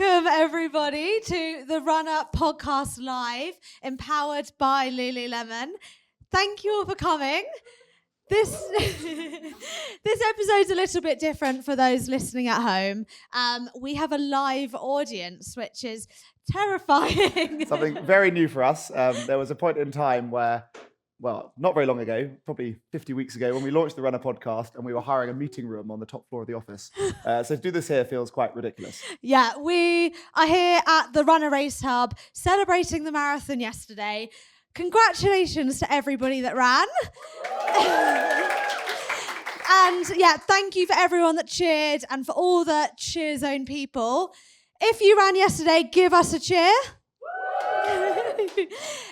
Welcome, everybody, to the Runna Podcast Live, empowered by Lululemon. Thank you all for coming. This episode's a little bit different for those listening at home. We have a live audience, which is terrifying. Something very new for us. There was a point in time where, well, not very long ago, probably 50 weeks ago, when we launched the Runna Podcast and we were hiring a meeting room on the top floor of the office. So to do this here feels quite ridiculous. Yeah, we are here at the Runna Race Hub celebrating the marathon yesterday. Congratulations to everybody that ran. And yeah, thank you for everyone that cheered and for all the cheer zone people. If you ran yesterday, give us a cheer.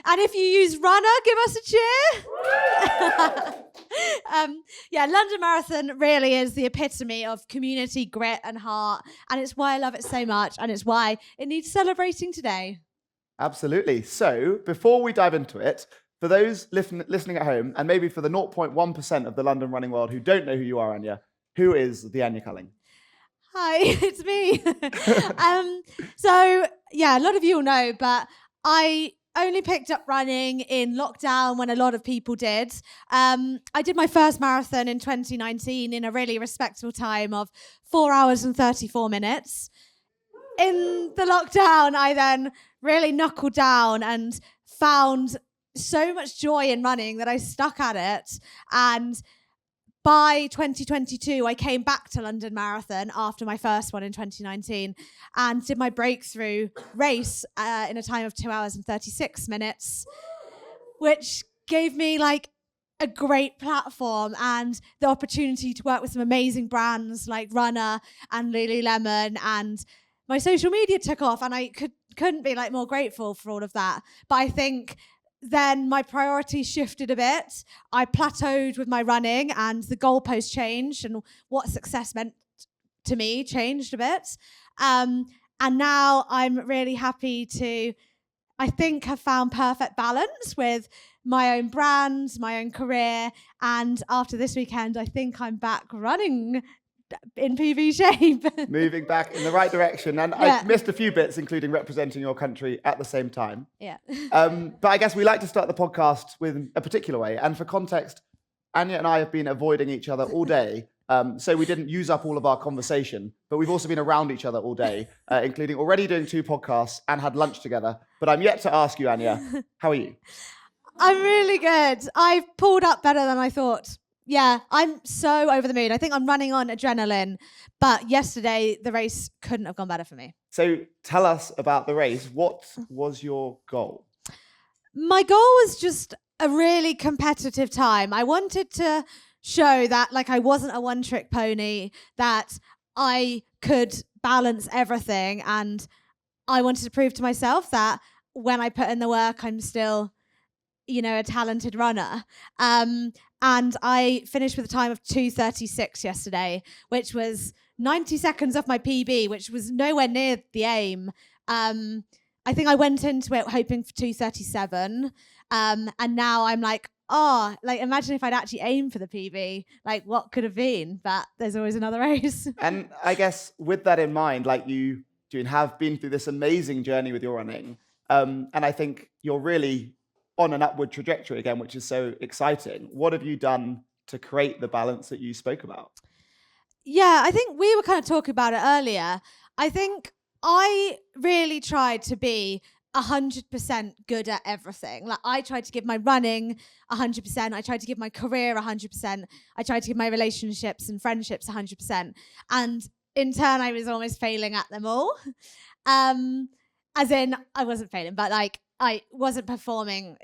And if you use Runna, give us a cheer. London Marathon really is the epitome of community grit and heart, and it's why I love it so much, and it's why it needs celebrating today. Absolutely. So before we dive into it, for those listening at home, and maybe for the 0.1% of the London running world who don't know who you are, Anya, who is the Anya Culling? Hi, it's me. A lot of you will know, but I only picked up running in lockdown when a lot of people did. I did my first marathon in 2019 in a really respectable time of 4 hours and 34 minutes. In the lockdown, I then really knuckled down and found so much joy in running that I stuck at it. And by 2022, I came back to London Marathon after my first one in 2019 and did my breakthrough race in a time of 2 hours and 36 minutes, which gave me like a great platform and the opportunity to work with some amazing brands like Runna and Lululemon, and my social media took off, and I couldn't be like more grateful for all of that. But I think then my priorities shifted a bit. I plateaued with my running, and the goalpost changed, and what success meant to me changed a bit. And now I'm really happy to, I think, have found perfect balance with my own brand, my own career. And after this weekend, I think I'm back running in PB shape. Moving back in the right direction. And I missed a few bits, including representing your country at the same time. Yeah. But I guess we like to start the podcast with a particular way. And for context, Anya and I have been avoiding each other all day. So we didn't use up all of our conversation, but we've also been around each other all day, including already doing 2 podcasts and had lunch together. But I'm yet to ask you, Anya, how are you? I'm really good. I've pulled up better than I thought. Yeah, I'm so over the moon. I think I'm running on adrenaline, but yesterday the race couldn't have gone better for me. So tell us about the race. What was your goal? My goal was just a really competitive time. I wanted to show that like I wasn't a one-trick pony, that I could balance everything, and I wanted to prove to myself that when I put in the work, I'm still, a talented runner. And I finished with a time of 2:36 yesterday, which was 90 seconds off my PB, which was nowhere near the aim. I think I went into it hoping for 2:37. And now I'm like, imagine if I'd actually aimed for the PB, like what could have been, but there's always another race. And I guess with that in mind, like you have been through this amazing journey with your running. And I think you're really on an upward trajectory again, which is so exciting. What have you done to create the balance that you spoke about? Yeah, I think we were kind of talking about it earlier. I think I really tried to be 100% good at everything. Like I tried to give my running 100%. I tried to give my career 100%. I tried to give my relationships and friendships 100%. And in turn, I was almost failing at them all. As in, I wasn't failing, but like I wasn't performing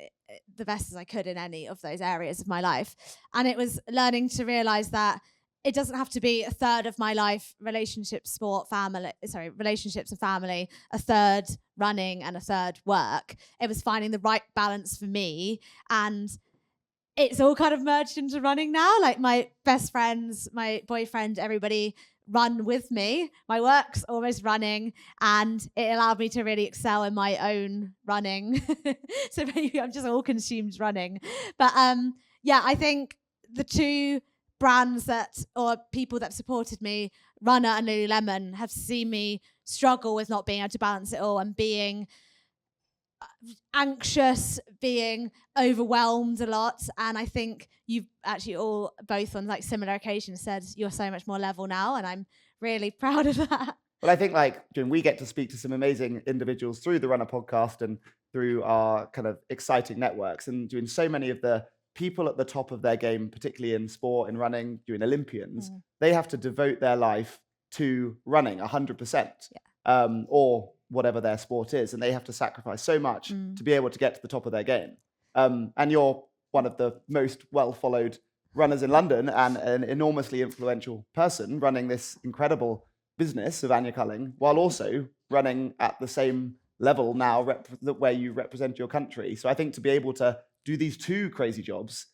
the best as I could in any of those areas of my life. And it was learning to realize that it doesn't have to be a third of my life, relationships and family, a third running and a third work. It was finding the right balance for me. And it's all kind of merged into running now. Like my best friends, my boyfriend, everybody run with me. My work's almost running, and it allowed me to really excel in my own running. So maybe I'm just all consumed running. But I think the two brands or people that supported me, Runna and Lululemon, have seen me struggle with not being able to balance it all and being anxious, being overwhelmed a lot. And I think you've actually both on like similar occasions said you're so much more level now, and I'm really proud of that. Well, I think we get to speak to some amazing individuals through the Runna Podcast and through our kind of exciting networks, and doing so many of the people at the top of their game, particularly in sport, in running, doing Olympians, they have to devote their life to running 100%, or whatever their sport is, and they have to sacrifice so much to be able to get to the top of their game. And you're one of the most well-followed runners in London and an enormously influential person running this incredible business of Anya Culling, while also running at the same level now where you represent your country. So I think to be able to do these two crazy jobs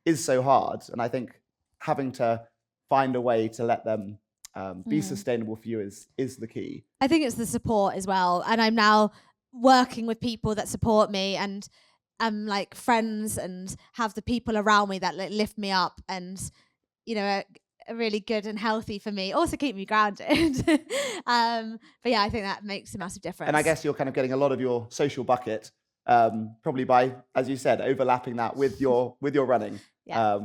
is so hard, and I think having to find a way to let them be sustainable for you is the key. I think it's the support as well, and I'm now working with people that support me, and like friends, and have the people around me that lift me up, and are really good and healthy for me, also keep me grounded. But yeah, I think that makes a massive difference. And I guess you're kind of getting a lot of your social bucket probably by, as you said, overlapping that with your running,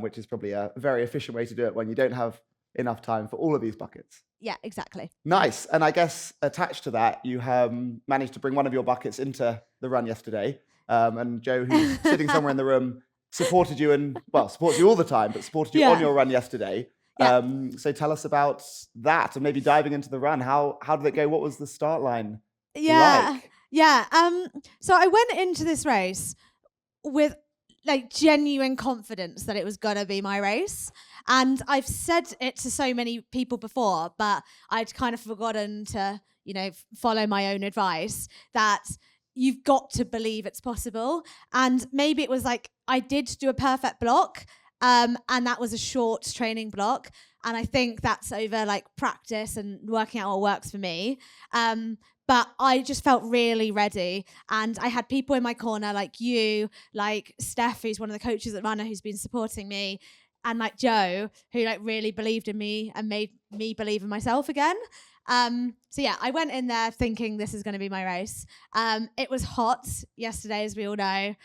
which is probably a very efficient way to do it when you don't have enough time for all of these buckets. Yeah, exactly. Nice. And I guess attached to that, you managed to bring one of your buckets into the run yesterday. And Joe, who's sitting somewhere in the room, supported you supports you all the time, but supported you on your run yesterday. Yeah. So tell us about that, and maybe diving into the run. How did it go? What was the start line like? Yeah. So I went into this race with like genuine confidence that it was gonna be my race. And I've said it to so many people before, but I'd kind of forgotten to, follow my own advice, that you've got to believe it's possible. And maybe it was like I did do a perfect block, and that was a short training block. And I think that's over like practice and working out what works for me. But I just felt really ready. And I had people in my corner like you, like Steph, who's one of the coaches at Runna, who's been supporting me, and like Joe, who like really believed in me and made me believe in myself again. So yeah, I went in there thinking this is going to be my race. It was hot yesterday, as we all know.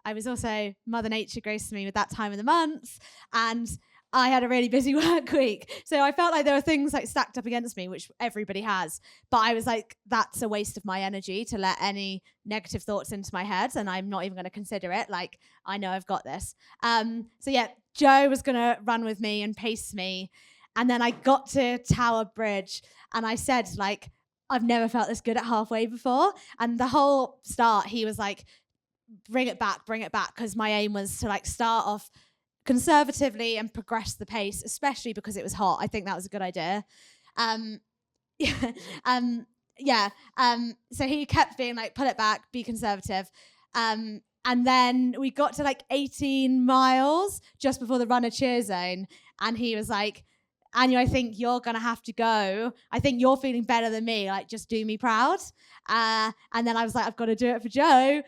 I was also, Mother Nature graced me with that time of the month, and I had a really busy work week. So I felt like there were things like stacked up against me, which everybody has. But I was like, that's a waste of my energy to let any negative thoughts into my head, and I'm not even going to consider it. Like, I know I've got this. So yeah, Joe was going to run with me and pace me. And then I got to Tower Bridge, and I said, like, I've never felt this good at halfway before. And the whole start, he was like, bring it back, because my aim was to like start off conservatively and progress the pace, especially because it was hot. I think that was a good idea. So he kept being like, pull it back, be conservative. And then we got to like 18 miles just before the runner cheer zone, and he was like, Anya, I think you're going to have to go. I think you're feeling better than me. Like, just do me proud. And then I was like, I've got to do it for Joe.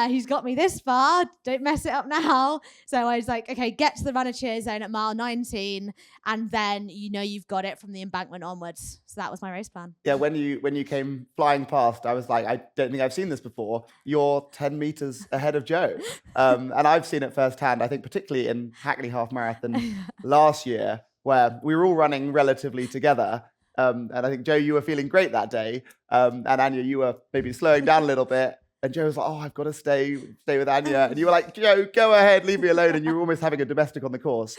He's got me this far. Don't mess it up now. So I was like, okay, get to the runner cheer zone at mile 19, and then you've got it from the embankment onwards. So that was my race plan. Yeah, when you came flying past, I was like, I don't think I've seen this before. You're 10 meters ahead of Joe. And I've seen it firsthand, I think particularly in Hackney Half Marathon last year, where we were all running relatively together. And I think, Joe, you were feeling great that day. And Anya, you were maybe slowing down a little bit. And Joe was like, oh, I've got to stay with Anya. And you were like, Joe, go ahead, leave me alone. And you were almost having a domestic on the course.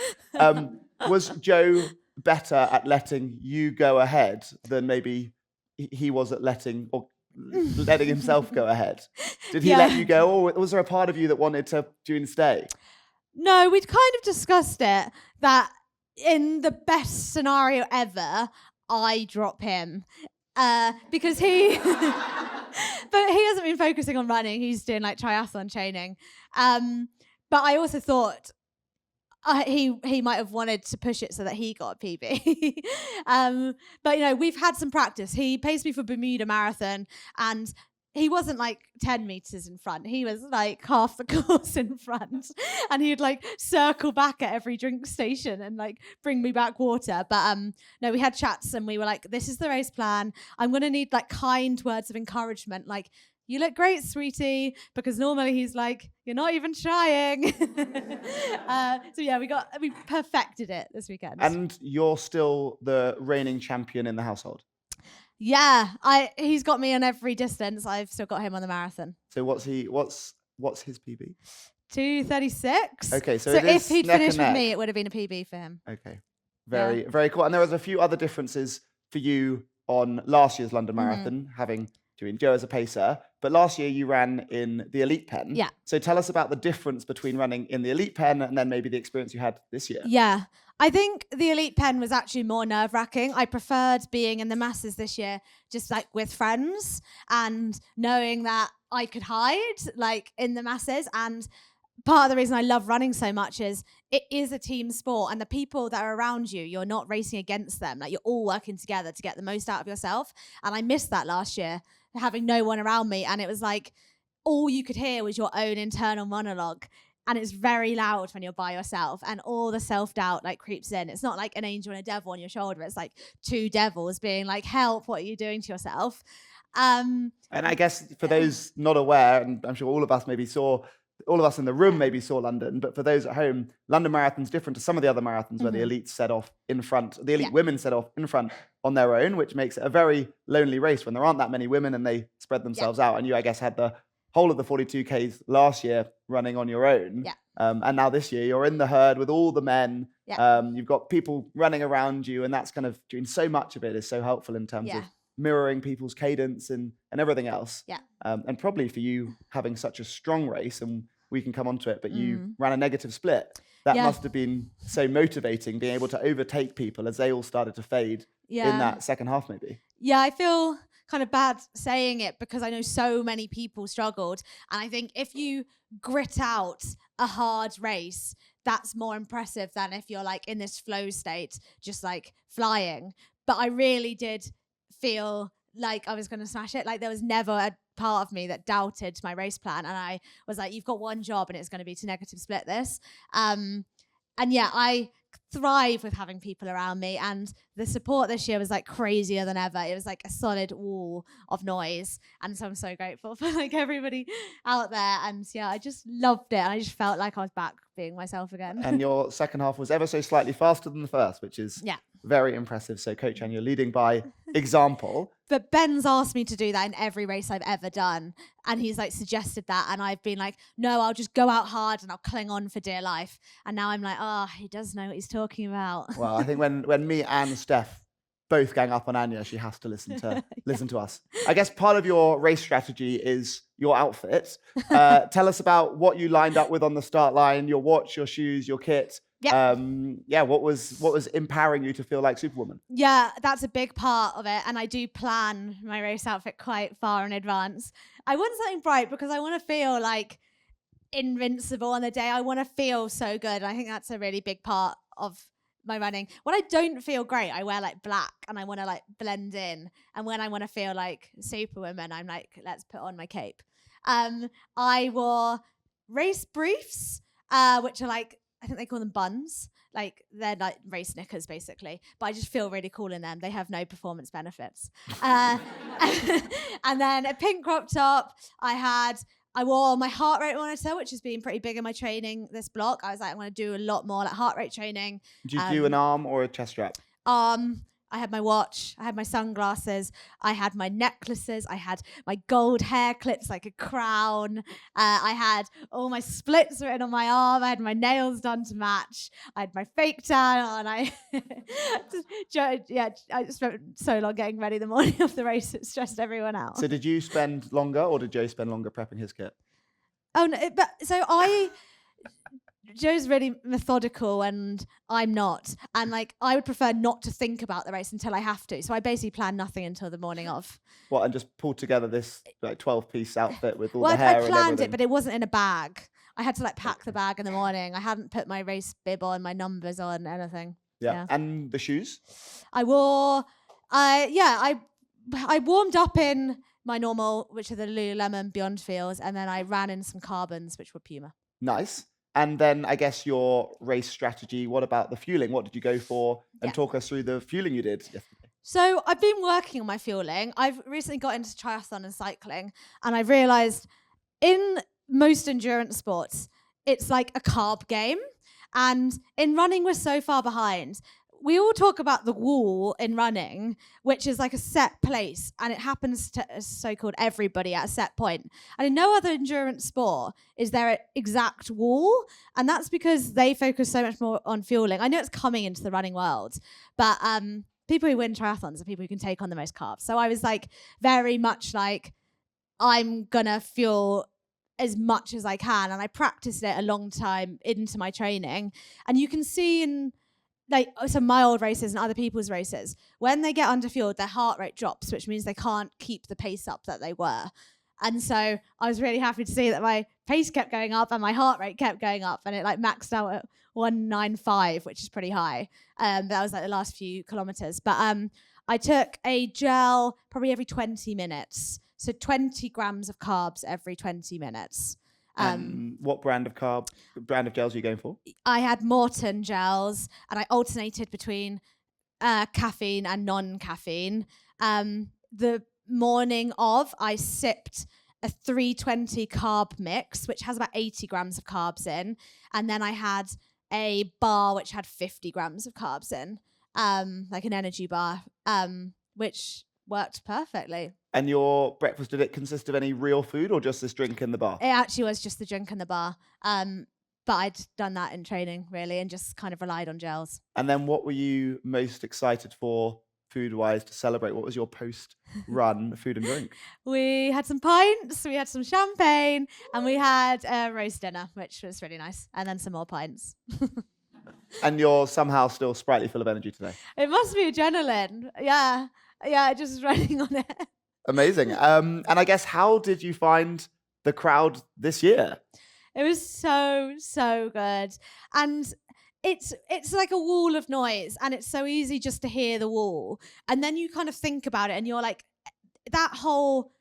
Was Joe better at letting you go ahead than maybe he was at letting himself go ahead? Did he let you go, or was there a part of you that wanted to stay? No, we'd kind of discussed it, that in the best scenario ever, I drop him. Because he... But he hasn't been focusing on running. He's doing like triathlon training. But I also thought he might have wanted to push it so that he got a PB. But we've had some practice. He paced me for Bermuda Marathon, and he wasn't like 10 meters in front. He was like half the course in front. And he'd like circle back at every drink station and like bring me back water. But no, we had chats and we were like, this is the race plan. I'm going to need like kind words of encouragement. Like, you look great, sweetie. Because normally he's like, you're not even trying. So yeah, we perfected it this weekend. And you're still the reigning champion in the household. Yeah, he's got me on every distance. I've still got him on the marathon. So what's his PB? 2:36. Okay, so if he'd finished with me, it would have been a PB for him. Okay, very cool. And there was a few other differences for you on last year's London Marathon, having Joe as a pacer. But last year you ran in the elite pen. Yeah. So tell us about the difference between running in the elite pen and then maybe the experience you had this year. Yeah. I think the elite pen was actually more nerve-wracking. I preferred being in the masses this year, just like with friends and knowing that I could hide like in the masses. And part of the reason I love running so much is it is a team sport, and the people that are around you, you're not racing against them. Like, you're all working together to get the most out of yourself. And I missed that last year, having no one around me. And it was like all you could hear was your own internal monologue. And it's very loud when you're by yourself, and all the self-doubt like creeps in. It's not like an angel and a devil on your shoulder. It's like two devils being like, help, what are you doing to yourself? And I guess for those not aware, and I'm sure all of us in the room maybe saw London, but for those at home, London Marathon's different to some of the other marathons where the elites set off in front, the elite women set off in front on their own, which makes it a very lonely race when there aren't that many women and they spread themselves out. And you, I guess, had the whole of the 42Ks last year running on your own. And now this year you're in the herd with all the men. You've got people running around you, and that's kind of doing so much of it is so helpful in terms of mirroring people's cadence and everything else. And probably for you having such a strong race, and we can come onto it, but you ran a negative split. That must have been so motivating, being able to overtake people as they all started to fade in that second half maybe. Yeah, I feel kind of bad saying it because I know so many people struggled. And I think if you grit out a hard race, that's more impressive than if you're like in this flow state, just like flying. But I really did feel like I was going to smash it. Like, there was never a part of me that doubted my race plan. And I was like, you've got one job and it's going to be to negative split this. And yeah, I thrive with having people around me, and the support this year was like crazier than ever. It was like a solid wall of noise, and so I'm so grateful for like everybody out there. And yeah, I just loved it, and I just felt like I was back being myself again. And your second half was ever so slightly faster than the first, which is very impressive. So Coach Anya, you're leading by example. But Ben's asked me to do that in every race I've ever done. And he's like suggested that. And I've been like, no, I'll just go out hard and I'll cling on for dear life. And now I'm like, he does know what he's talking about. Well, I think when me and Steph both gang up on Anya, she has to listen to us. I guess part of your race strategy is your outfit. Tell us about what you lined up with on the start line, your watch, your shoes, your kit. What was empowering you to feel like Superwoman? Yeah, that's a big part of it, and I do plan my race outfit quite far in advance. I want something bright because I want to feel like invincible on the day. I want to feel so good. I think that's a really big part of my running. When I don't feel great, I wear like black and I want to like blend in, and when I want to feel like Superwoman, I'm like, let's put on my cape. I wore race briefs, which are like, I think they call them buns. Like, they're like race knickers basically, but I just feel really cool in them. They have no performance benefits. And then a pink crop top. I wore my heart rate monitor, which has been pretty big in my training this block. I was like, I'm going to do a lot more like heart rate training. Did you do an arm or a chest strap? I had my watch, I had my sunglasses, I had my necklaces, I had my gold hair clips like a crown, I had all my splits written on my arm, I had my nails done to match, I had my fake tan on, I spent so long getting ready the morning of the race, it stressed everyone out. So did you spend longer, or did Joe spend longer prepping his kit? Oh, no, Joe's really methodical and I'm not. And like, I would prefer not to think about the race until I have to. So I basically plan nothing until the morning of. What, and just pull together this like 12-piece outfit with all the hair and everything? Well, I planned it, but it wasn't in a bag. I had to like pack the bag in the morning. I hadn't put my race bib on, my numbers on, anything. Yeah. And the shoes? I wore, I warmed up in my normal, which are the Lululemon Beyond Feels, and then I ran in some carbons, which were Puma. Nice. And then I guess your race strategy, what about the fueling? What did you go for? And Yeah. talk us through the fueling you did yesterday. So I've been working on my fueling. I've recently got into triathlon and cycling, and I've realised in most endurance sports, it's like a carb game. And in running, we're so far behind. We all talk about the wall in running, which is like a set place, and it happens to so-called everybody at a set point. And in no other endurance sport is there an exact wall, and that's because they focus so much more on fueling. I know it's coming into the running world, but people who win triathlons are people who can take on the most carbs. So I was like very much like, I'm gonna fuel as much as I can, and I practiced it a long time into my training. And you can see in like some mild races and other people's races, when they get underfueled, their heart rate drops, which means they can't keep the pace up that they were. And so I was really happy to see that my pace kept going up and my heart rate kept going up, and it like maxed out at 195, which is pretty high. That was like the last few kilometers. But I took a gel probably every 20 minutes. So 20 grams of carbs every 20 minutes. What brand of gels are you going for? I had Morton gels, and I alternated between caffeine and non-caffeine. The morning of, I sipped a 320 carb mix, which has about 80 grams of carbs in. And then I had a bar, which had 50 grams of carbs in, like an energy bar, which worked perfectly. And your breakfast, did it consist of any real food or just this drink in the bar? It actually was just the drink in the bar. But I'd done that in training, really, and just kind of relied on gels. And then what were you most excited for food-wise to celebrate? What was your post-run food and drink? We had some pints, we had some champagne, and we had a roast dinner, which was really nice. And then some more pints. And you're somehow still sprightly, full of energy today. It must be adrenaline. Yeah, just running on it. Amazing. And I guess, how did you find the crowd this year? It was so good. And it's like a wall of noise, and it's so easy just to hear the wall. And then you kind of think about it and you're like, that whole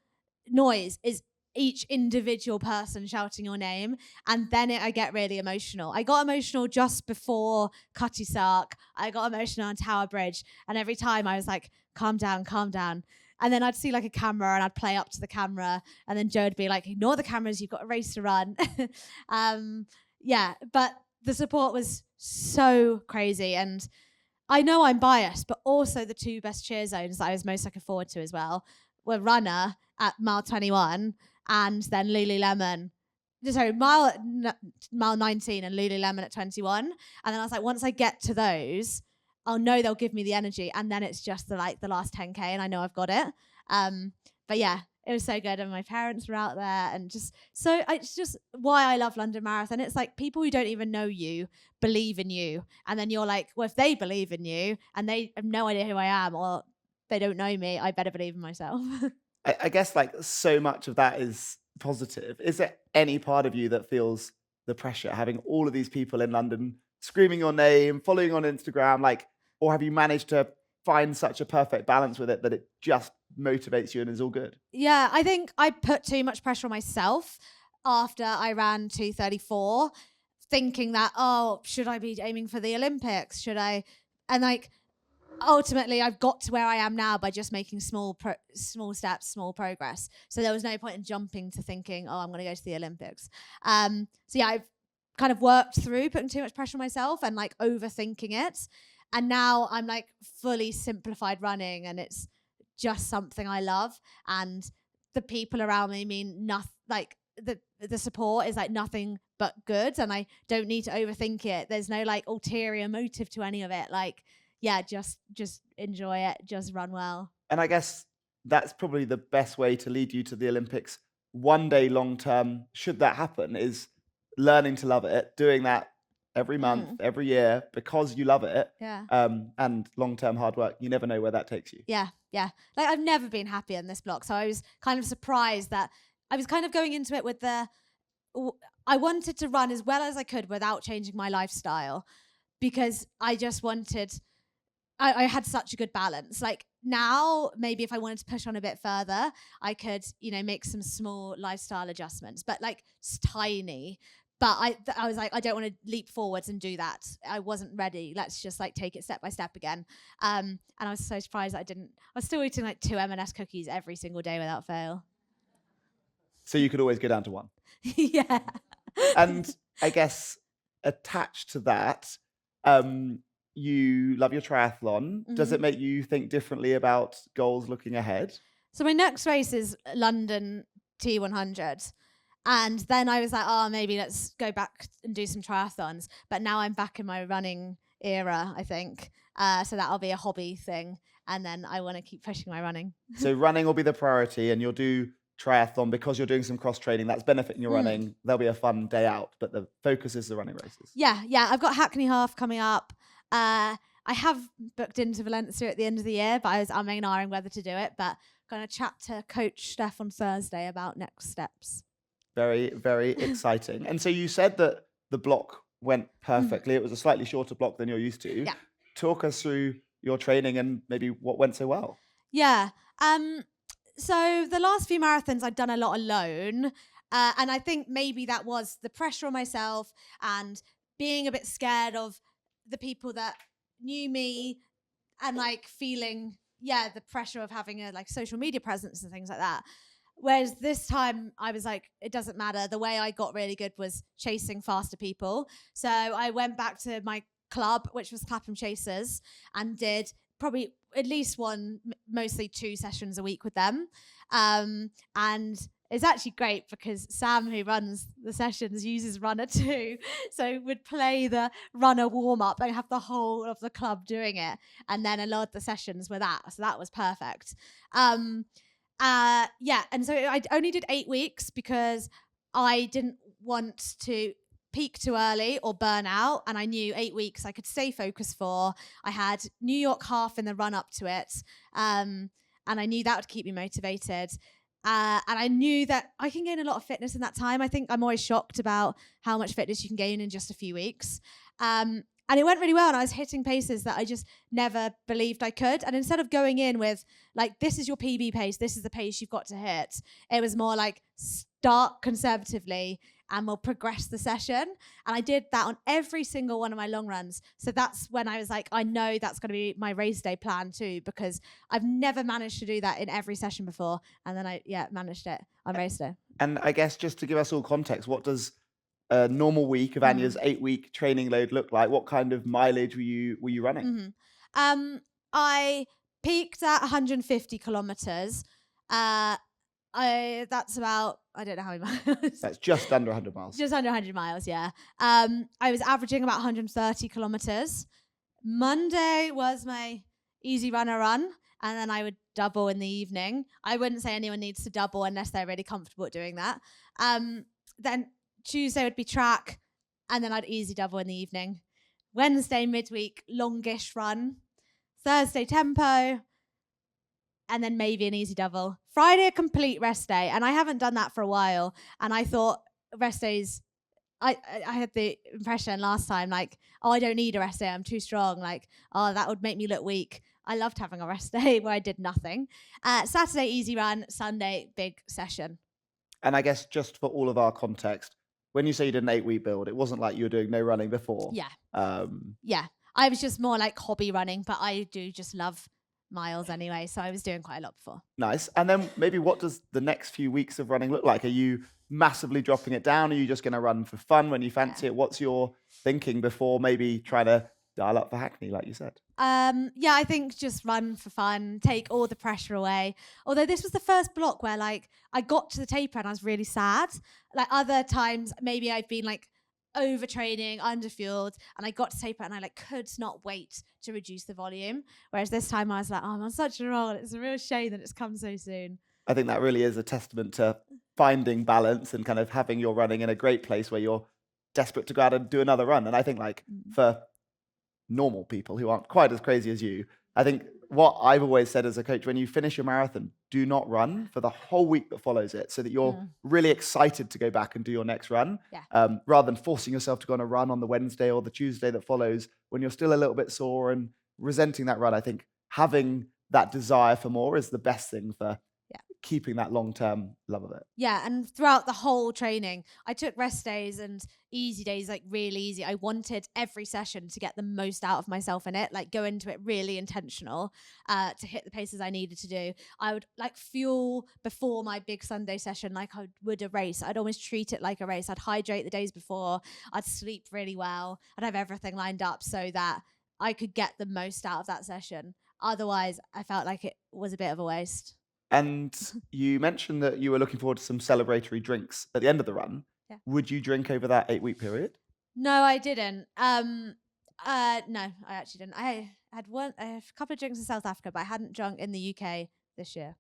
noise is each individual person shouting your name. And then I get really emotional. I got emotional just before Cutty Sark. I got emotional on Tower Bridge. And every time I was like, calm down, calm down. And then I'd see like a camera and I'd play up to the camera. And then Joe would be like, ignore the cameras, you've got a race to run. But the support was so crazy. And I know I'm biased, but also the two best cheer zones that I was most looking forward to as well were Runna at mile 21 and then Lululemon. Sorry, mile 19 and Lululemon at 21. And then I was like, once I get to those, I'll know they'll give me the energy, and then it's just the last 10K, and I know I've got it. But yeah, it was so good, and my parents were out there, and it's just why I love London Marathon. It's like people who don't even know you believe in you, and then you're like, well, if they believe in you and they have no idea who I am or they don't know me, I better believe in myself. I guess like so much of that is positive. Is there any part of you that feels the pressure, having all of these people in London screaming your name, following on Instagram, like? Or have you managed to find such a perfect balance with it that it just motivates you and is all good? Yeah, I think I put too much pressure on myself after I ran 2:34, thinking that, should I be aiming for the Olympics? Should I? And like, ultimately, I've got to where I am now by just making small steps, small progress. So there was no point in jumping to thinking, I'm going to go to the Olympics. So yeah, I've kind of worked through putting too much pressure on myself and like overthinking it. And now I'm like fully simplified running, and it's just something I love. And the people around me mean nothing. Like the support is like nothing but good, and I don't need to overthink it. There's no like ulterior motive to any of it. Like, yeah, just enjoy it. Just run well. And I guess that's probably the best way to lead you to the Olympics one day long term, should that happen, is learning to love it, doing that every month, every year, because you love it. Yeah. And long-term hard work, you never know where that takes you. Yeah. Like, I've never been happy in this block. So I was kind of surprised that I was kind of going into it with I wanted to run as well as I could without changing my lifestyle, because I just wanted I had such a good balance. Like now, maybe if I wanted to push on a bit further, I could, make some small lifestyle adjustments, but like it's tiny. But I was like, I don't want to leap forwards and do that. I wasn't ready. Let's just like take it step by step again. And I was so surprised that I didn't. I was still eating like 2 M&S cookies every single day without fail. So you could always go down to 1. Yeah. And I guess attached to that, you love your triathlon. Does it make you think differently about goals looking ahead? So my next race is London T100. And then I was like, oh, maybe let's go back and do some triathlons. But now I'm back in my running era, I think. So that'll be a hobby thing. And then I want to keep pushing my running. So running will be the priority, and you'll do triathlon because you're doing some cross training. That's benefiting your running. There'll be a fun day out, but the focus is the running races. Yeah. I've got Hackney Half coming up. I have booked into Valencia at the end of the year, but I was umming and ahhing whether to do it. But going to chat to Coach Steph on Thursday about next steps. Very, very exciting. And so you said that the block went perfectly. It was a slightly shorter block than you're used to. Yeah. Talk us through your training and maybe what went so well. Yeah. So the last few marathons I'd done a lot alone. And I think maybe that was the pressure on myself and being a bit scared of the people that knew me and like feeling, the pressure of having a like social media presence and things like that. Whereas this time I was like, it doesn't matter. The way I got really good was chasing faster people. So I went back to my club, which was Clapham Chasers, and did probably at least one, mostly 2 sessions a week with them. And it's actually great because Sam, who runs the sessions, uses Runner too. So would play the Runner warm-up and have the whole of the club doing it. And then a lot of the sessions were that. So that was perfect. And so I only did 8 weeks because I didn't want to peak too early or burn out, and I knew 8 weeks I could stay focused for. I had New York half in the run up to it, and I knew that would keep me motivated. And I knew that I can gain a lot of fitness in that time. I think I'm always shocked about how much fitness you can gain in just a few weeks. And it went really well, and I was hitting paces that I just never believed I could. And instead of going in with, like, this is your PB pace, this is the pace you've got to hit, it was more like, start conservatively and we'll progress the session. And I did that on every single one of my long runs. So that's when I was like, I know that's going to be my race day plan too, because I've never managed to do that in every session before. And then I managed it on race day. And I guess just to give us all context, what does a normal week of Anya's 8-week training load look like? What kind of mileage were you running? I peaked at 150 kilometers. That's about, I don't know how many miles. That's just under 100 miles. Just under 100 miles, yeah. I was averaging about 130 kilometers. Monday was my easy runner run, and then I would double in the evening. I wouldn't say anyone needs to double unless they're really comfortable at doing that. Then Tuesday would be track, and then I'd easy double in the evening. Wednesday, midweek, longish run. Thursday, tempo, and then maybe an easy double. Friday, a complete rest day, and I haven't done that for a while. And I thought rest days, I had the impression last time, like, oh, I don't need a rest day, I'm too strong. Like, oh, that would make me look weak. I loved having a rest day where I did nothing. Saturday, easy run. Sunday, big session. And I guess just for all of our context, when you say you did an 8-week build, it wasn't like you were doing no running before. Yeah. Yeah. I was just more like hobby running, but I do just love miles anyway. So I was doing quite a lot before. Nice. And then maybe what does the next few weeks of running look like? Are you massively dropping it down? Are you just going to run for fun when you fancy it? What's your thinking before maybe trying to dial up for Hackney, like you said? I think just run for fun, take all the pressure away. Although this was the first block where like I got to the taper and I was really sad. Like other times, maybe I've been like overtraining, underfueled, and I got to taper and I like could not wait to reduce the volume. Whereas this time I was like, oh, I'm on such a roll. It's a real shame that it's come so soon. I think that really is a testament to finding balance and kind of having your running in a great place where you're desperate to go out and do another run. And I think like for normal people who aren't quite as crazy as you, I think what I've always said as a coach, when you finish your marathon, do not run for the whole week that follows it so that you're really excited to go back and do your next run, rather than forcing yourself to go on a run on the Wednesday or the Tuesday that follows when you're still a little bit sore and resenting that run. I think having that desire for more is the best thing for keeping that long-term love of it. Yeah, and throughout the whole training, I took rest days and easy days, like really easy. I wanted every session to get the most out of myself in it, like go into it really intentional to hit the paces I needed to do. I would like fuel before my big Sunday session like I would a race. I'd almost treat it like a race. I'd hydrate the days before. I'd sleep really well. I'd have everything lined up so that I could get the most out of that session. Otherwise, I felt like it was a bit of a waste. And you mentioned that you were looking forward to some celebratory drinks at the end of the run. Yeah. Would you drink over that 8-week period? No, I didn't. No, I actually didn't. I had a couple of drinks in South Africa, but I hadn't drunk in the UK this year.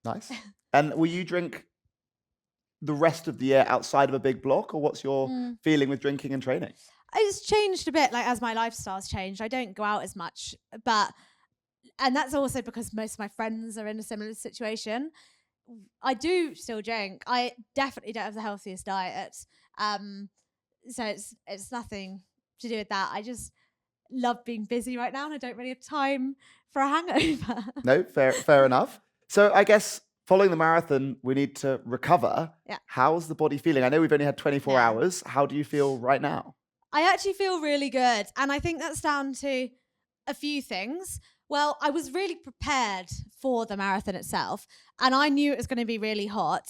Nice. And will you drink the rest of the year outside of a big block, or what's your feeling with drinking and training? It's changed a bit, like as my lifestyle's changed. I don't go out as much, and that's also because most of my friends are in a similar situation. I do still drink. I definitely don't have the healthiest diet. So it's nothing to do with that. I just love being busy right now and I don't really have time for a hangover. No, fair enough. So I guess following the marathon, we need to recover. Yeah. How's the body feeling? I know we've only had 24 hours. How do you feel right now? I actually feel really good. And I think that's down to a few things. Well, I was really prepared for the marathon itself, and I knew it was going to be really hot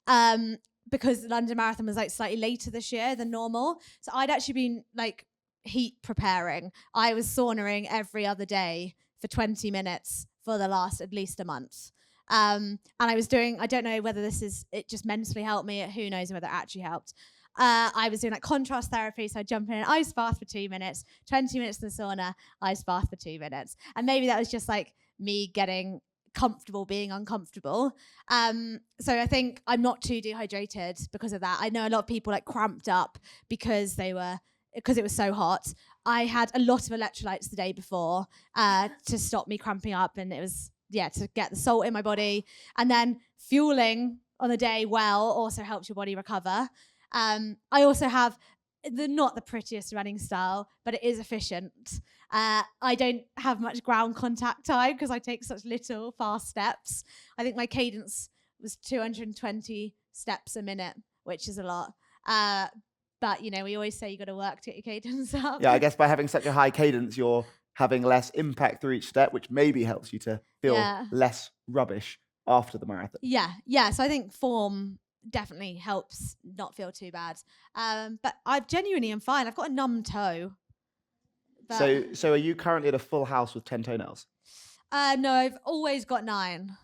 because the London Marathon was like slightly later this year than normal. So I'd actually been like heat preparing. I was saunering every other day for 20 minutes for the last at least a month. And I was doing, I don't know whether it just mentally helped me. Who knows whether it actually helped. I was doing like contrast therapy, so I'd jump in an ice bath for 2 minutes, 20 minutes in the sauna, ice bath for 2 minutes. And maybe that was just like me getting comfortable being uncomfortable. So I think I'm not too dehydrated because of that. I know a lot of people like cramped up because it was so hot. I had a lot of electrolytes the day before to stop me cramping up, and it was to get the salt in my body. And then fueling on the day well also helps your body recover. I also have not the prettiest running style, but it is efficient. I don't have much ground contact time because I take such little fast steps. I think my cadence was 220 steps a minute, which is a lot. But, we always say you got to work to get your cadence up. Yeah, I guess by having such a high cadence, you're having less impact through each step, which maybe helps you to feel less rubbish after the marathon. Yeah. So I think form definitely helps not feel too bad. But I genuinely am fine. I've got a numb toe. So are you currently at a full house with 10 toenails? No, I've always got 9.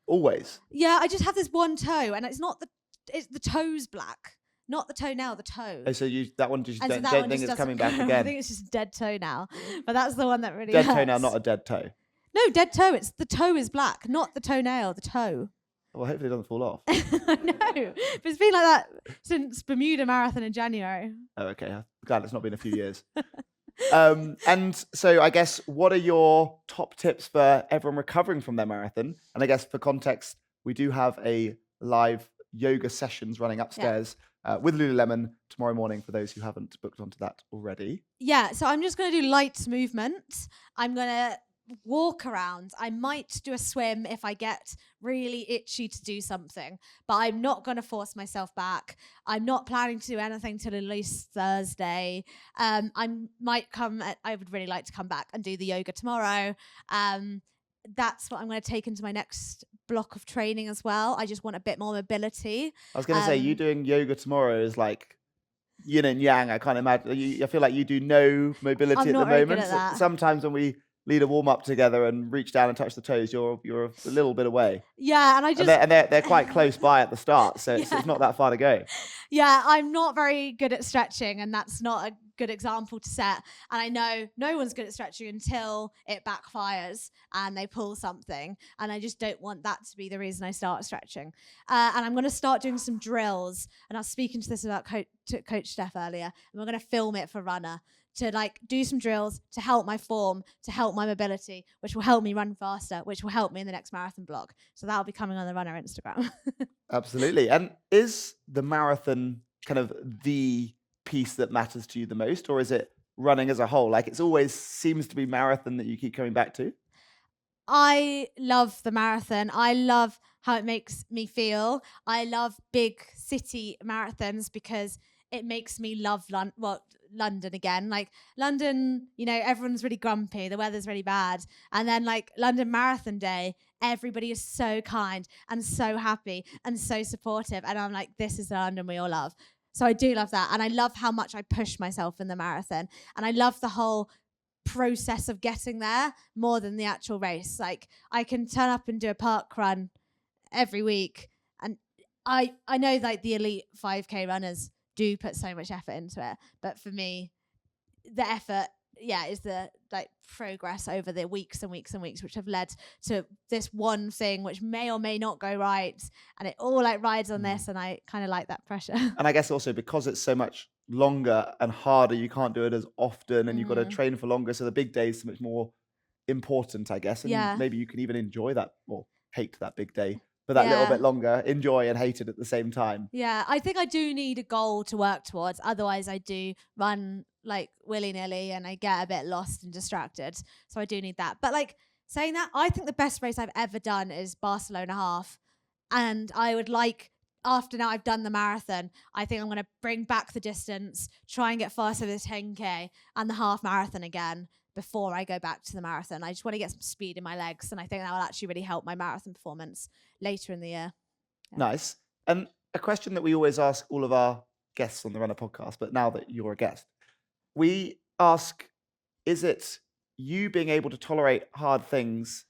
Always? Yeah, I just have this one toe, and it's the toe's black, not the toenail, the toe. Oh, so that one just don't think it's coming back again? I think it's just a dead toe now, but that's the one that really dead hurts. Toenail, not a dead toe. No, dead toe. It's the toe is black, not the toenail, the toe. Well, hopefully it doesn't fall off. I know, but it's been like that since Bermuda Marathon in January. Oh, okay. I'm glad it's not been a few years. And so I guess, what are your top tips for everyone recovering from their marathon? And I guess for context, we do have a live yoga sessions running upstairs with Lululemon tomorrow morning for those who haven't booked onto that already. Yeah, so I'm just going to do light movement. I'm going to walk around. I might do a swim if I get really itchy to do something, but I'm not going to force myself back. I'm not planning to do anything till at least Thursday. I would really like to come back and do the yoga tomorrow. That's what I'm going to take into my next block of training as well. I just want a bit more mobility. I was going to say, you doing yoga tomorrow is like yin and yang. I can't imagine. I feel like you do no mobility at the moment. Sometimes when we lead a warm up together and reach down and touch the toes, you're a little bit away. Yeah, and they're quite close by at the start, so it's not that far to go. Yeah, I'm not very good at stretching, and that's not a good example to set. And I know no one's good at stretching until it backfires and they pull something. And I just don't want that to be the reason I start stretching. And I'm going to start doing some drills. And I was speaking to this about Coach Steph earlier, and we're going to film it for Runna, to like do some drills to help my form, to help my mobility, which will help me run faster, which will help me in the next marathon blog. So that'll be coming on the Runna Instagram. Absolutely. And is the marathon kind of the piece that matters to you the most, or is it running as a whole? Like, it's always seems to be marathon that you keep coming back to. I love the marathon. I love how it makes me feel. I love big city marathons because it makes me love London again. Like London, everyone's really grumpy. The weather's really bad. And then like London Marathon Day, everybody is so kind and so happy and so supportive. And I'm like, this is the London we all love. So I do love that. And I love how much I push myself in the marathon. And I love the whole process of getting there more than the actual race. Like I can turn up and do a park run every week, and I know like the elite 5k runners do put so much effort into it, but for me the effort is the like progress over the weeks and weeks and weeks which have led to this one thing which may or may not go right, and it all like rides on this, and I kind of like that pressure. And I guess also because it's so much longer and harder, you can't do it as often, and you've got to train for longer, so the big day is so much more important, I guess. And maybe you can even enjoy that or hate that big day for that little bit longer, enjoy and hate it at the same time. Yeah, I think I do need a goal to work towards. Otherwise, I do run like willy-nilly and I get a bit lost and distracted. So I do need that. But like saying that, I think the best race I've ever done is Barcelona half. And I would like, after now I've done the marathon, I think I'm going to bring back the distance, try and get faster with the 10K and the half marathon again before I go back to the marathon. I just want to get some speed in my legs, and I think that will actually really help my marathon performance later in the year. Yeah. Nice. And a question that we always ask all of our guests on the Runna podcast, but now that you're a guest, we ask, is it you being able to tolerate hard things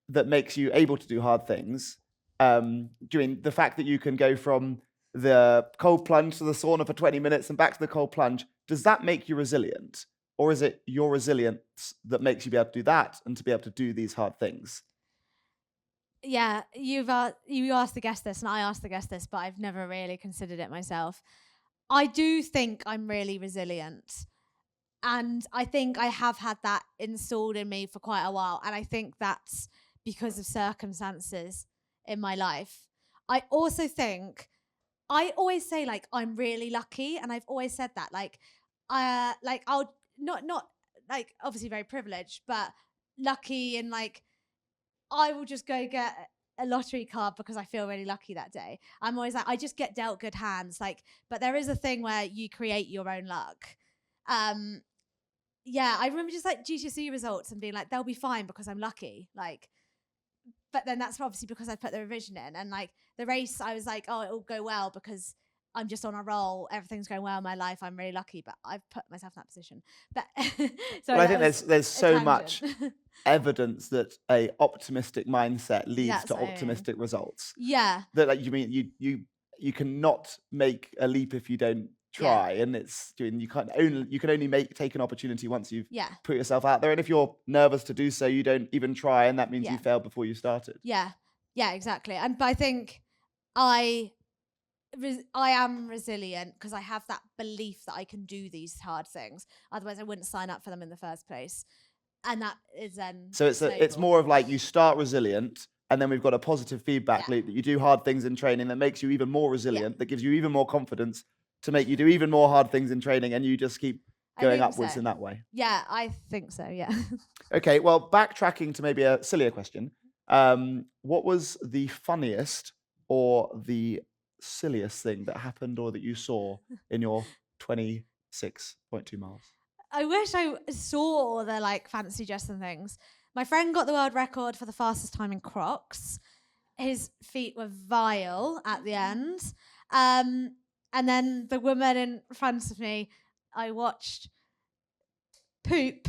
that makes you able to do hard things? Doing the fact that you can go from the cold plunge to the sauna for 20 minutes and back to the cold plunge, does that make you resilient? Or is it your resilience that makes you be able to do that and to be able to do these hard things? Yeah, you asked the guest this and I asked the guest this, but I've never really considered it myself. I do think I'm really resilient. And I think I have had that installed in me for quite a while. And I think that's because of circumstances in my life. I also think, I always say like, I'm really lucky. And I've always said that I'll not like obviously very privileged, but lucky, and like I will just go get a lottery card because I feel really lucky that day. I'm always like, I just get dealt good hands. Like, but there is a thing where you create your own luck. Yeah, I remember just like GCSE results and being like, they'll be fine because I'm lucky. Like, but then that's obviously because I put the revision in, and like the race, I was like, oh, it'll go well because I'm just on a roll. Everything's going well in my life. I'm really lucky, but I've put myself in that position. But I think there's so much evidence that a optimistic mindset leads to optimistic results. Yeah. That like you mean you cannot make a leap if you don't try, and it's doing you can only take an opportunity once you've put yourself out there. And if you're nervous to do so, you don't even try, and that means you failed before you started. Yeah, exactly. But I think I am resilient because I have that belief that I can do these hard things. Otherwise, I wouldn't sign up for them in the first place. And that is then. So it's more of like you start resilient, and then we've got a positive feedback loop that you do hard things in training that makes you even more resilient, that gives you even more confidence to make you do even more hard things in training, and you just keep going upwards in that way. Yeah, I think so. Yeah. Okay, well, backtracking to maybe a sillier question. What was the funniest or the silliest thing that happened or that you saw in your 26.2 miles? I wish I saw all the like fancy dress and things. My friend got the world record for the fastest time in Crocs. His feet were vile at the end. And then the woman in front of me, I watched poop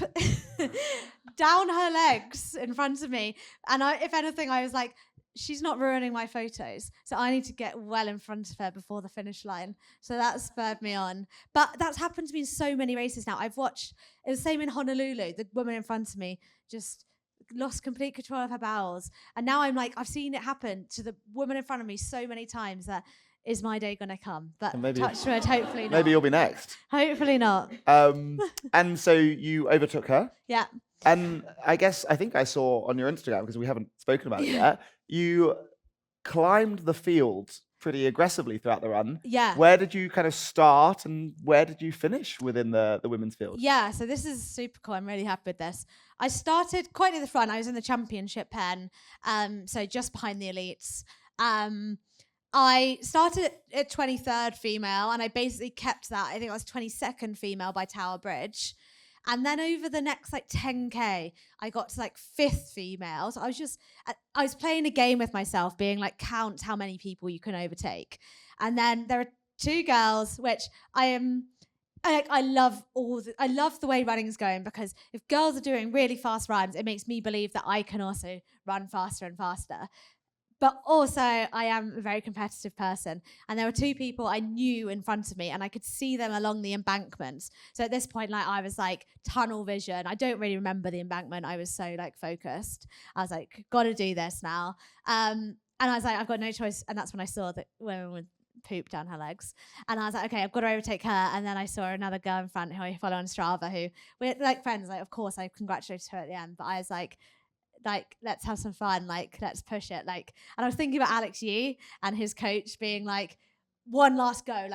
down her legs in front of me. And if anything, I was like, she's not ruining my photos. So I need to get well in front of her before the finish line. So that spurred me on. But that's happened to me in so many races now. I've watched, it was the same in Honolulu. The woman in front of me just lost complete control of her bowels. And now I'm like, I've seen it happen to the woman in front of me so many times that is my day going to come? But touch wood, hopefully not. Maybe you'll be next. Hopefully not. And so you overtook her. Yeah. And I think I saw on your Instagram, because we haven't spoken about it yet, you climbed the field pretty aggressively throughout the run. Yeah. Where did you kind of start and where did you finish within the women's field? Yeah, so this is super cool. I'm really happy with this. I started quite near the front. I was in the championship pen, so just behind the elites. I started at 23rd female, and I basically kept that. I think I was 22nd female by Tower Bridge. And then over the next like 10K, I got to like 5th female. So I was playing a game with myself, being like, count how many people you can overtake. And then there are 2 girls, which I love the way running is going, because if girls are doing really fast runs, it makes me believe that I can also run faster and faster. But also, I am a very competitive person. And there were 2 people I knew in front of me, and I could see them along the embankments. So at this point, like, I was like tunnel vision. I don't really remember the embankment. I was so like focused. I was like, got to do this now. And I was like, I've got no choice. And that's when I saw that women would poop down her legs. And I was like, okay, I've got to overtake her. And then I saw another girl in front who I follow on Strava, who we're like friends. Like, of course, I congratulated her at the end. But I was like, let's have some fun, like, let's push it, like. And I was thinking about Alex Yee and his coach being like, one last go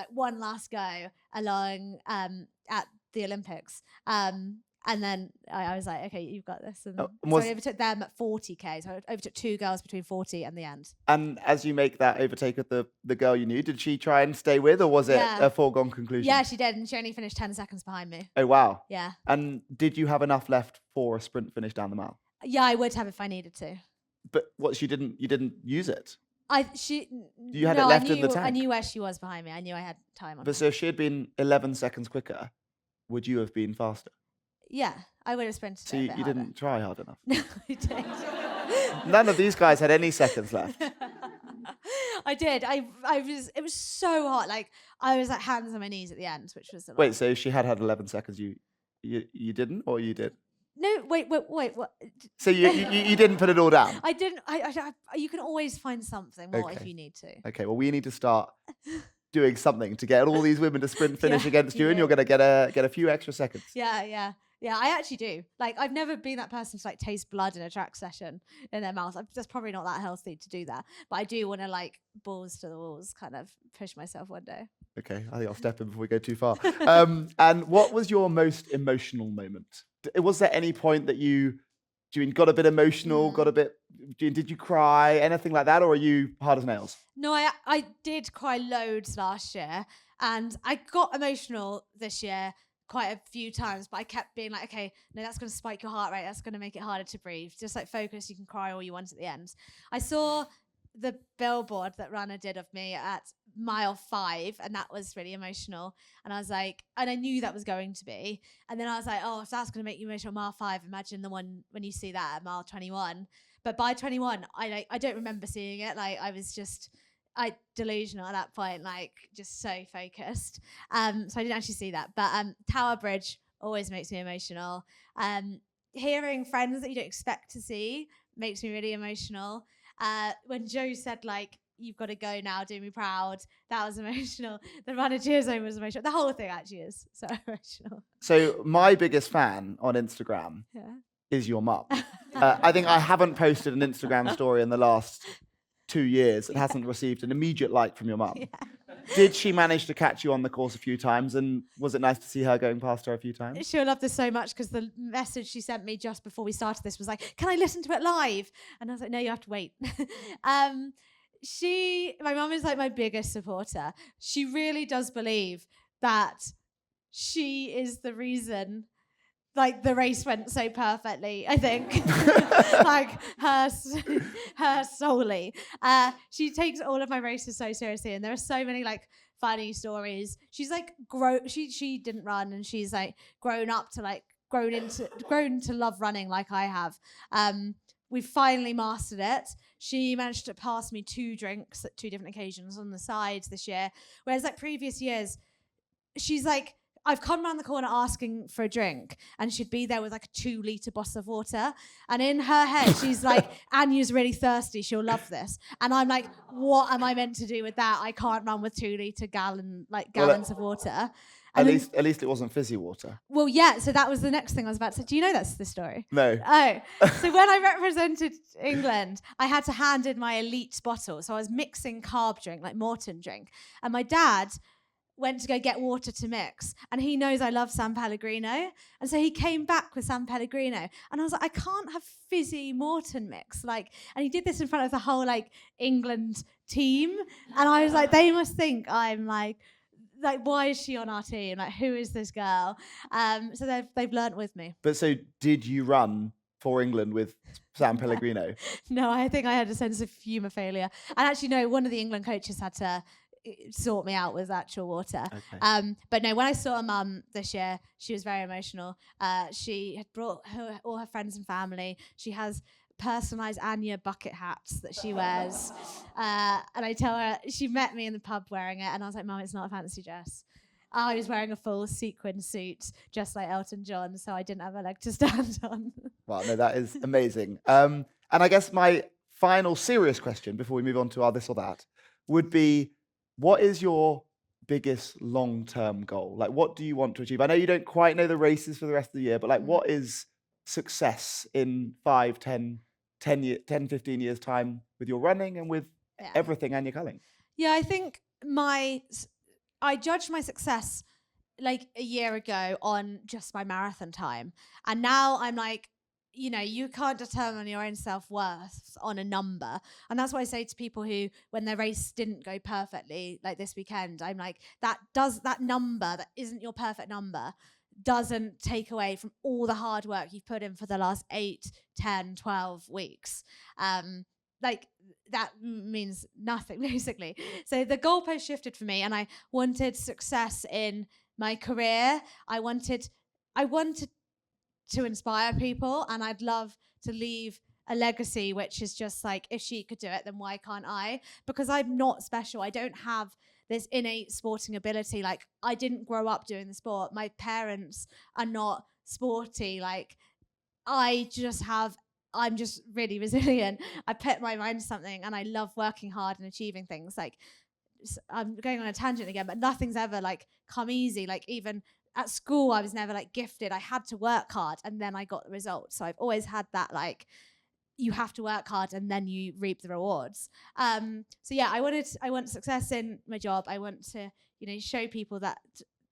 along at the Olympics. And then I was like, okay, you've got this. And so I overtook them at 40K. So I overtook 2 girls between 40 and the end. And as you make that overtake of the girl you knew, did she try and stay with, or was it a foregone conclusion? Yeah, she did. And she only finished 10 seconds behind me. Oh, wow. Yeah. And did you have enough left for a sprint finish down the mile? Yeah, I would have if I needed to. But what, you didn't use it? You had it left in the tank? I knew where she was behind me. I knew I had time on her. But so if she had been 11 seconds quicker, would you have been faster? Yeah, I would have sprinted. So you didn't try hard enough? No, I did. None of these guys had any seconds left. I did. It was so hot. Like, I was like hands on my knees at the end, which was Wait, so she had 11 seconds, you didn't, or you did? No, wait, what? So you didn't put it all down? I didn't. You can always find something more if you need to. Okay, well, we need to start doing something to get all these women to sprint finish against you, and you're going to get a few extra seconds. Yeah. I actually do. Like, I've never been that person to like taste blood in a track session in their mouth. That's probably not that healthy to do that. But I do want to, like, balls to the walls, kind of push myself one day. Okay, I think I'll step in before we go too far. And what was your most emotional moment? Was there any point that you got a bit emotional, did you cry, anything like that, or are you hard as nails? No, I did cry loads last year, and I got emotional this year quite a few times, but I kept being like, okay, no, that's going to spike your heart rate, that's going to make it harder to breathe. Just like focus, you can cry all you want at the end. I saw the billboard that Runna did of me at mile 5, and that was really emotional. And I was like, and I knew that was going to be. And then I was like, oh, if that's going to make you emotional mile 5, imagine the one when you see that at mile 21. But by 21, I don't remember seeing it. Like, I was just delusional at that point, like just so focused. So I didn't actually see that. But Tower Bridge always makes me emotional. Hearing friends that you don't expect to see makes me really emotional. When Joe said, like, you've got to go now, do me proud, that was emotional. The Runna cheer zone was emotional. The whole thing actually is so emotional. So my biggest fan on Instagram is your mum. I think I haven't posted an Instagram story in the last 2 years that hasn't received an immediate like from your mum. Yeah. Did she manage to catch you on the course a few times, and was it nice to see her going past her a few times? She'll love this so much, because the message she sent me just before we started this was like, can I listen to it live? And I was like, no, you have to wait. My mum is like my biggest supporter. She really does believe that she is the reason, like, the race went so perfectly, I think. Like, her solely. She takes all of my races so seriously, and there are so many, like, funny stories. She's like she didn't run, and she's like grown to love running like I have. We finally mastered it. She managed to pass me 2 drinks at 2 different occasions on the sides this year, whereas like previous years, she's like, I've come around the corner asking for a drink, and she'd be there with like a 2-liter bottle of water. And in her head, she's like, Anya's really thirsty, she'll love this. And I'm like, what am I meant to do with that? I can't run with 2-liter gallons of water. At least it wasn't fizzy water. Well, yeah, so that was the next thing I was about to say. Do you know that's the story? No. Oh, so when I represented England, I had to hand in my elite bottle. So I was mixing carb drink, like Morton drink. And my dad went to go get water to mix, and he knows I love San Pellegrino, and so he came back with San Pellegrino, and I was like, I can't have fizzy Morton mix, like, and he did this in front of the whole like England team, and I was like, they must think I'm like why is she on our team? Like, who is this girl? So they've learnt with me. But so did you run for England with San Pellegrino? No, I think I had a sense of humour failure, and actually no, one of the England coaches had to sort me out with actual water. Okay. But no, when I saw Mum this year, she was very emotional. She had brought all her friends and family. She has personalised Anya bucket hats that she wears. And I tell her, she met me in the pub wearing it, and I was like, Mum, it's not a fancy dress. I was wearing a full sequin suit, just like Elton John, so I didn't have a leg to stand on. Wow, no, that is amazing. And I guess my final serious question before we move on to our this or that would be, what is your biggest long-term goal? Like, what do you want to achieve? I know you don't quite know the races for the rest of the year, but like, what is success in 5, 10, 15 years time with your running and with everything Anya Culling? Yeah, I think I judged my success like a year ago on just my marathon time. And now I'm like, you know, you can't determine your own self-worth on a number. And that's why I say to people who, when their race didn't go perfectly, like this weekend, I'm like, that number that isn't your perfect number doesn't take away from all the hard work you've put in for the last 8, 10, 12 weeks. Like, that means nothing, basically. So the goalpost shifted for me, and I wanted success in my career. I wanted to inspire people, and I'd love to leave a legacy which is just like, if she could do it, then why can't I? Because I'm not special. I don't have this innate sporting ability. Like, I didn't grow up doing the sport. My parents are not sporty. Like, I'm just really resilient. I put my mind to something, and I love working hard and achieving things. Like, I'm going on a tangent again, but nothing's ever like come easy. Like, even at school, I was never like gifted. I had to work hard, and then I got the results. So I've always had that, like, you have to work hard and then you reap the rewards. So yeah, I want success in my job. I want to, you know, show people that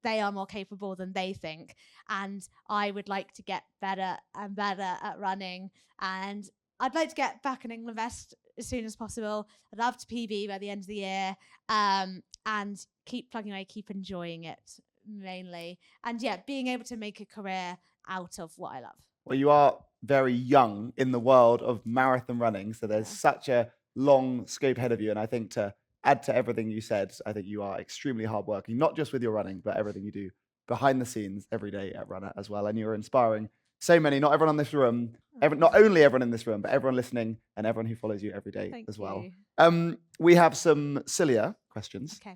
they are more capable than they think. And I would like to get better and better at running. And I'd like to get back in England vest as soon as possible. I'd love to PB by the end of the year. And keep plugging away, keep enjoying it mainly. And yeah, being able to make a career out of what I love. Well, you are very young in the world of marathon running, so there's such a long scope ahead of you. And I think, to add to everything you said, I think you are extremely hardworking, not just with your running, but everything you do behind the scenes every day at Runna as well. And you're inspiring so many, not everyone in this room, not only everyone in this room, but everyone listening and everyone who follows you every day. Thank as well. you. We have some sillier questions. Okay.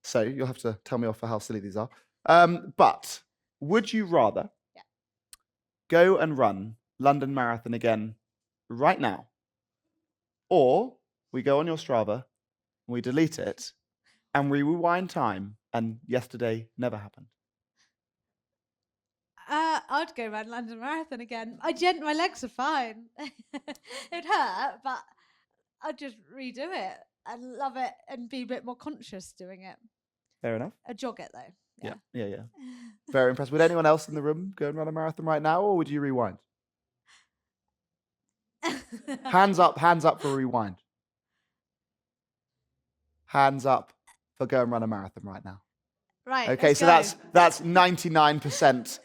So you'll have to tell me off for how silly these are. But would you rather go and run London Marathon again right now, or we go on your Strava and we delete it and we rewind time and yesterday never happened? I'd go run London Marathon again. My legs are fine. It'd hurt, but I'd just redo it and love it and be a bit more conscious doing it. Fair enough. I'd jog it though. Yeah. Very impressed. Would anyone else in the room go and run a marathon right now, or would you rewind? Hands up for rewind. Hands up for go and run a marathon right now. Right. Okay, so that's 99%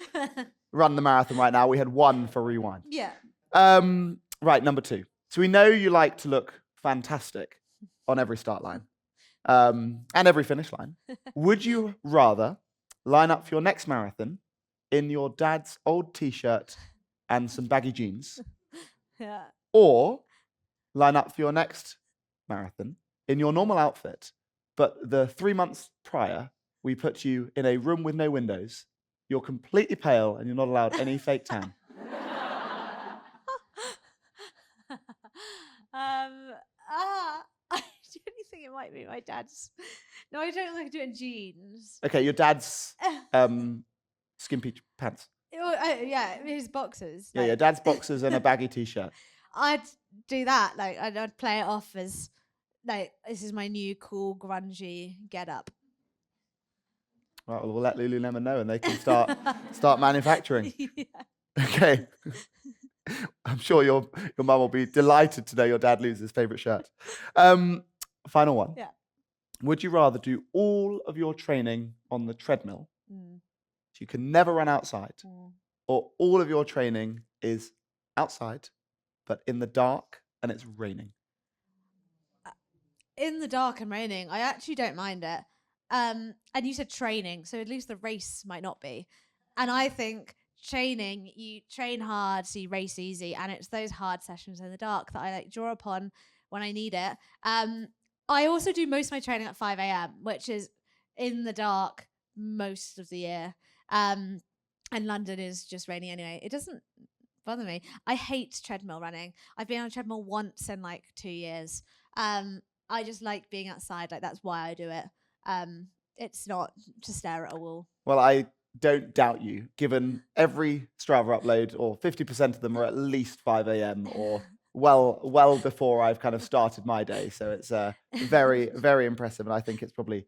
run the marathon right now. We had 1 for rewind. Yeah. Right, number 2. So we know you like to look fantastic on every start line and every finish line. Would you rather line up for your next marathon in your dad's old t-shirt and some baggy jeans, or line up for your next marathon in your normal outfit, but the 3 months prior, we put you in a room with no windows, you're completely pale, and you're not allowed any fake tan? I really think it might be my dad's No, I don't like to do it in jeans. Okay, your dad's skimpy pants. Yeah, his boxers. Yeah, your dad's boxers and a baggy t-shirt. I'd do that. Like, I'd play it off as, like, this is my new cool grungy get up. Right, well, we'll let Lululemon know and they can start manufacturing. Yeah. Okay. I'm sure your mum will be delighted to know your dad loses his favourite shirt. Final one. Yeah. Would you rather do all of your training on the treadmill, so you can never run outside, or all of your training is outside, but in the dark and it's raining? In the dark and raining, I actually don't mind it. And you said training, so at least the race might not be. And I think training, you train hard, so you race easy, and it's those hard sessions in the dark that I like draw upon when I need it. I also do most of my training at 5 a.m., which is in the dark most of the year. And London is just rainy anyway. It doesn't bother me. I hate treadmill running. I've been on a treadmill once in like 2 years. I just like being outside. Like, that's why I do it. It's not to stare at a wall. Well, I don't doubt you, given every Strava upload, or 50% of them are at least 5 a.m. or well before I've kind of started my day. So it's very, very impressive. And I think it's probably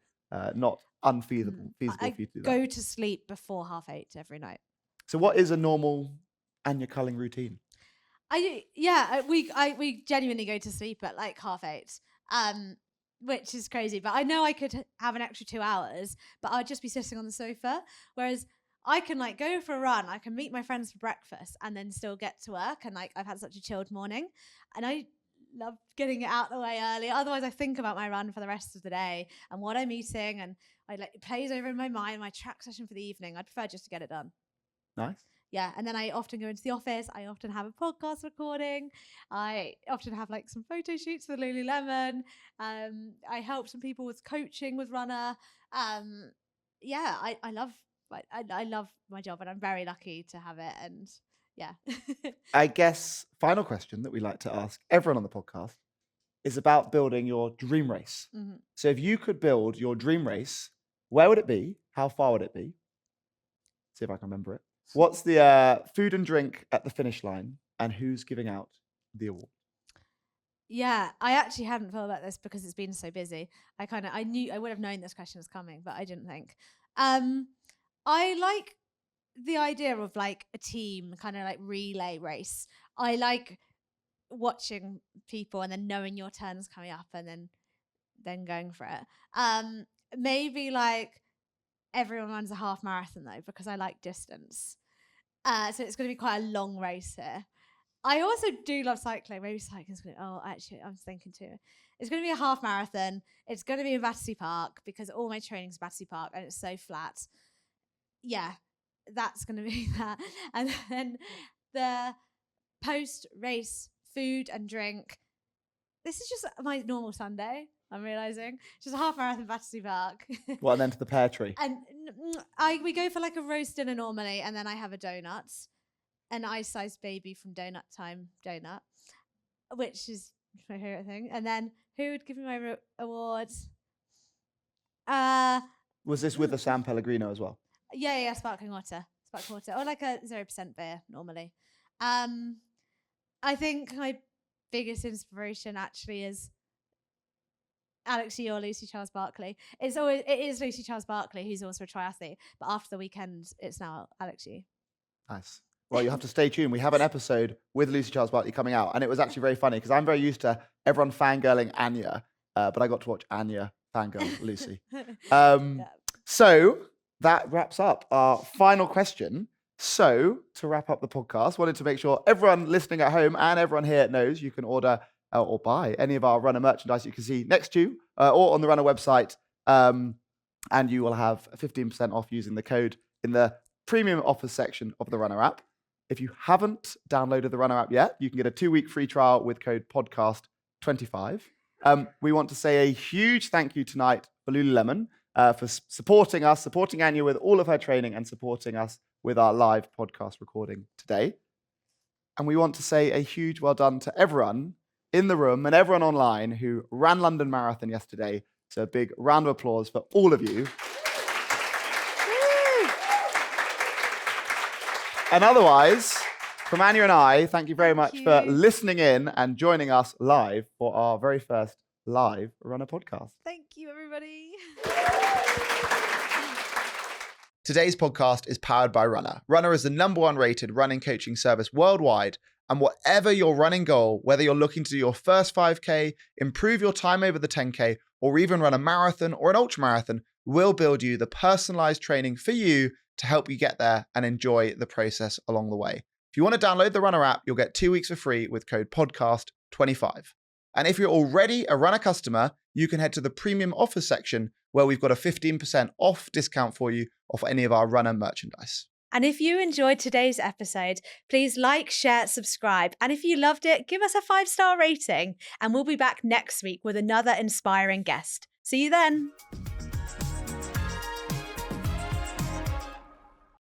not unfeasible feasible for you to do that. Go to sleep before 8:30 every night. So what is a normal Anya Culling routine? We genuinely go to sleep at like 8:30, which is crazy. But I know I could have an extra 2 hours, but I'd just be sitting on the sofa. Whereas I can like go for a run, I can meet my friends for breakfast, and then still get to work. And like, I've had such a chilled morning, and I love getting it out the way early. Otherwise, I think about my run for the rest of the day and what I'm eating, and it plays over in my mind my track session for the evening. I'd prefer just to get it done. Nice. Yeah, and then I often go into the office. I often have a podcast recording. I often have like some photo shoots for Lululemon. I help some people with coaching with Runna. Yeah, I love my job, and I'm very lucky to have it. And yeah. I guess final question that we like to ask everyone on the podcast is about building your dream race. Mm-hmm. So if you could build your dream race, where would it be? How far would it be? See if I can remember it. What's the food and drink at the finish line, and who's giving out the award? Yeah, I actually hadn't thought about this because it's been so busy. I knew I would have known this question was coming, but I didn't think. I like the idea of like a team kind of like relay race. I like watching people and then knowing your turn's coming up and then going for it. Maybe like everyone runs a half marathon though, because I like distance. So it's going to be quite a long race here. I also do love cycling. Maybe cycling's going to... Oh, actually, I'm thinking too. It's going to be a half marathon. It's going to be in Battersea Park because all my training's Battersea Park and it's so flat. Yeah, that's going to be that. And then the post-race food and drink. This is just my normal Sunday, I'm realising. Just a half marathon Battersea Park. Well, and then to the pear tree. And we go for like a roast dinner normally, and then I have a donut. An ice-sized baby from Donut Time donut, which is my favourite thing. And then who would give me my awards? Was this with a San Pellegrino as well? Yeah, sparkling water. Or like a 0% beer normally. I think my biggest inspiration actually is Alex Yee or Lucy Charles Barkley. It is Lucy Charles Barkley, who's also a triathlete, but after the weekend, it's now Alex Yee. Nice. Well, you have to stay tuned. We have an episode with Lucy Charles Barkley coming out, and it was actually very funny because I'm very used to everyone fangirling Anya, but I got to watch Anya fangirl Lucy. So that wraps up our final question. So to wrap up the podcast, wanted to make sure everyone listening at home and everyone here knows you can order or buy any of our Runna merchandise you can see next to you or on the Runna website, and you will have 15% off using the code in the premium offers section of the Runna app. If you haven't downloaded the Runna app yet, you can get a 2-week free trial with code podcast25. We want to say a huge thank you tonight for Lululemon for supporting us, supporting Anya with all of her training, and supporting us with our live podcast recording today. And we want to say a huge well done to everyone in the room and everyone online who ran London Marathon yesterday, So a big round of applause for all of you. And otherwise, from Anya and I, thank you very much for listening in and joining us live for our very first live Runna Podcast. Thank you, everybody. Today's podcast is powered by Runna. Runna is the #1 rated running coaching service worldwide. And whatever your running goal, whether you're looking to do your first 5K, improve your time over the 10K, or even run a marathon or an ultra marathon, we'll build you the personalized training for you to help you get there and enjoy the process along the way. If you want to download the Runna app, you'll get 2 weeks for free with code podcast25. And if you're already a Runna customer, you can head to the premium offers section where we've got a 15% off discount for you off any of our Runna merchandise. And if you enjoyed today's episode, please like, share, subscribe. And if you loved it, give us a 5-star rating. And we'll be back next week with another inspiring guest. See you then.